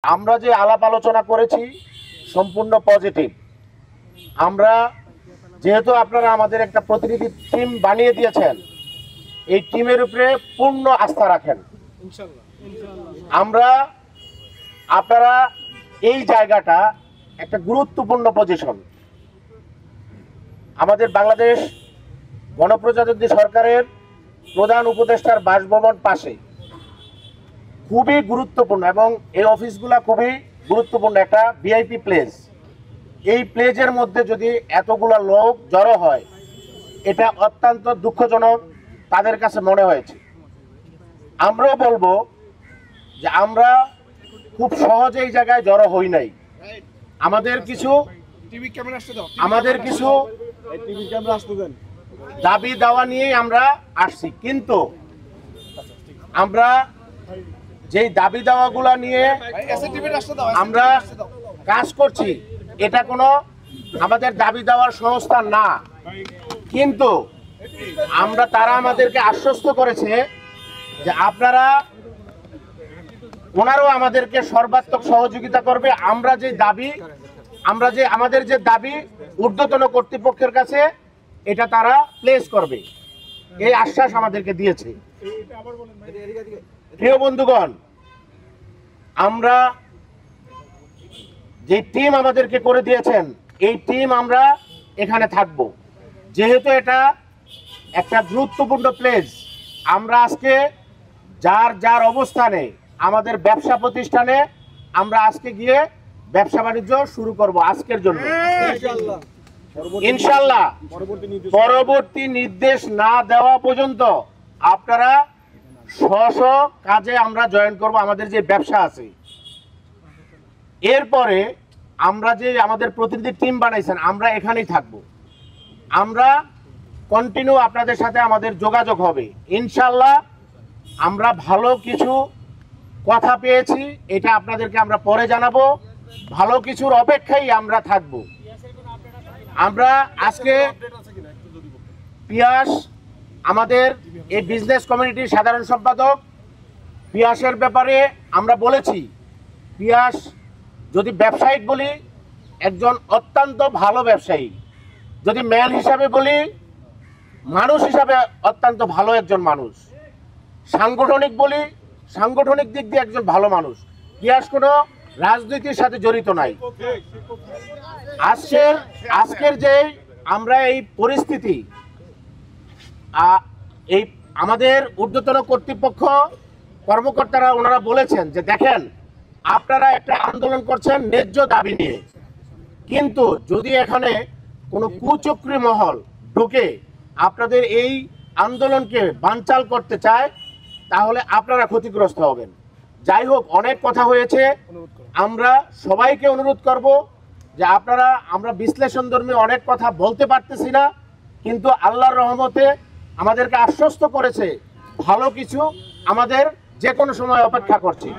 আমরা যে আলাপ আলোচনা করেছি সম্পূর্ণ পজিটিভ। আমরা যেহেতু আপনারা আমাদের একটা প্রতিনিধি টিম বানিয়ে দিয়েছেন, এই টিমের উপরে পূর্ণ আস্থা রাখেন। আমরা আপনারা এই জায়গাটা একটা গুরুত্বপূর্ণ পজিশন। আমাদের বাংলাদেশ গণপ্রজাতন্ত্রী সরকারের প্রধান উপদেষ্টার বাসভবন পাশে, খুবই গুরুত্বপূর্ণ এবং এই অফিসগুলা খুবই গুরুত্বপূর্ণ একটা ভিআইপি প্লেস। এই প্লেসের মধ্যে যদি এতগুলো লোক জড়ো হয়, এটা অত্যন্ত দুঃখজনক তাদের কাছে মনে হয়েছে। আমরাও বলবো যে আমরা খুব সহজে এই জায়গায় জড়ো হই নাই। আমাদের কিছু দাবি দাওয়া নিয়েই আমরা আসছি, কিন্তু আমরা যেই দাবি দাওয়াগুলা নিয়ে আমরা কাজ করছি, এটা কোনো আমাদের দাবি দেওয়ার সংস্থা না। কিন্তু আমরা তারা আমাদেরকে আশ্বস্ত করেছে যে আপনারা ওনারও আমাদেরকে সর্বাত্মক সহযোগিতা করবে। আমাদের যে দাবি ঊর্ধ্বতন কর্তৃপক্ষের কাছে এটা তারা প্লেস করবে, এই আশ্বাস আমাদেরকে দিয়েছে। প্রিয় বন্ধুগণ, আমরা যে টিম আমাদেরকে করে দিয়েছেন, এই টিম আমরা এখানে থাকব। যেহেতু এটা একটা গুরুত্বপূর্ণ প্লেস, আমরা আজকে যার যার অবস্থানে আমাদের ব্যবসা প্রতিষ্ঠানে আমরা আজকে গিয়ে ব্যবসা বাণিজ্য শুরু করব আজকের জন্য ইনশাল্লাহ। পরবর্তী নির্দেশ না দেওয়া পর্যন্ত আপনারা স্ব কাজে আমরা জয়েন করব, আমাদের যে ব্যবসা আছে। এরপরে আমরা যে আমাদের প্রতিনিধি টিম বানাইছেন, আমরা এখানেই থাকব। আমরা কন্টিনিউ আপনাদের সাথে আমাদের যোগাযোগ হবে ইনশাল্লাহ। আমরা ভালো কিছু কথা পেয়েছি, এটা আপনাদেরকে আমরা পরে জানাবো। ভালো কিছুর অপেক্ষায় আমরা থাকব। আমরা আজকে পিয়াস, আমাদের এই বিজনেস কমিউনিটির সাধারণ সম্পাদক, পিয়াসের ব্যাপারে আমরা বলেছি, পিয়াস যদি ব্যবসায়িক বলি, একজন অত্যন্ত ভালো ব্যবসায়ী। যদি ম্যান হিসাবে বলি, মানুষ হিসাবে অত্যন্ত ভালো একজন মানুষ। সাংগঠনিক বলি, সাংগঠনিক দিক দিয়ে একজন ভালো মানুষ। পিয়াস কোনো রাজনীতির সাথে জড়িত নাই। আজকের যে আমরা এই পরিস্থিতি, এই আমাদের ঊর্ধ্বতন কর্তৃপক্ষ কর্মকর্তারা ওনারা বলেছেন যে দেখেন, আপনারা একটা আন্দোলন করছেন ন্যায্য দাবি নিয়ে, কিন্তু যদি এখানে কোনো কুচক্রী মহল ঢুকে আপনাদের এই আন্দোলনকে বানচাল করতে চায়, তাহলে আপনারা ক্ষতিগ্রস্ত হবেন। যাই হোক, অনেক কথা হয়েছে। আমরা সবাইকে অনুরোধ করব যে আপনারা, আমরা বিশ্লেষণধর্মী অনেক কথা বলতে পারতেছি না, কিন্তু আল্লাহর রহমতে আমাদেরকে আশ্বস্ত করেছে ভালো কিছু আমাদের যে কোনো সময় অপেক্ষা করছি।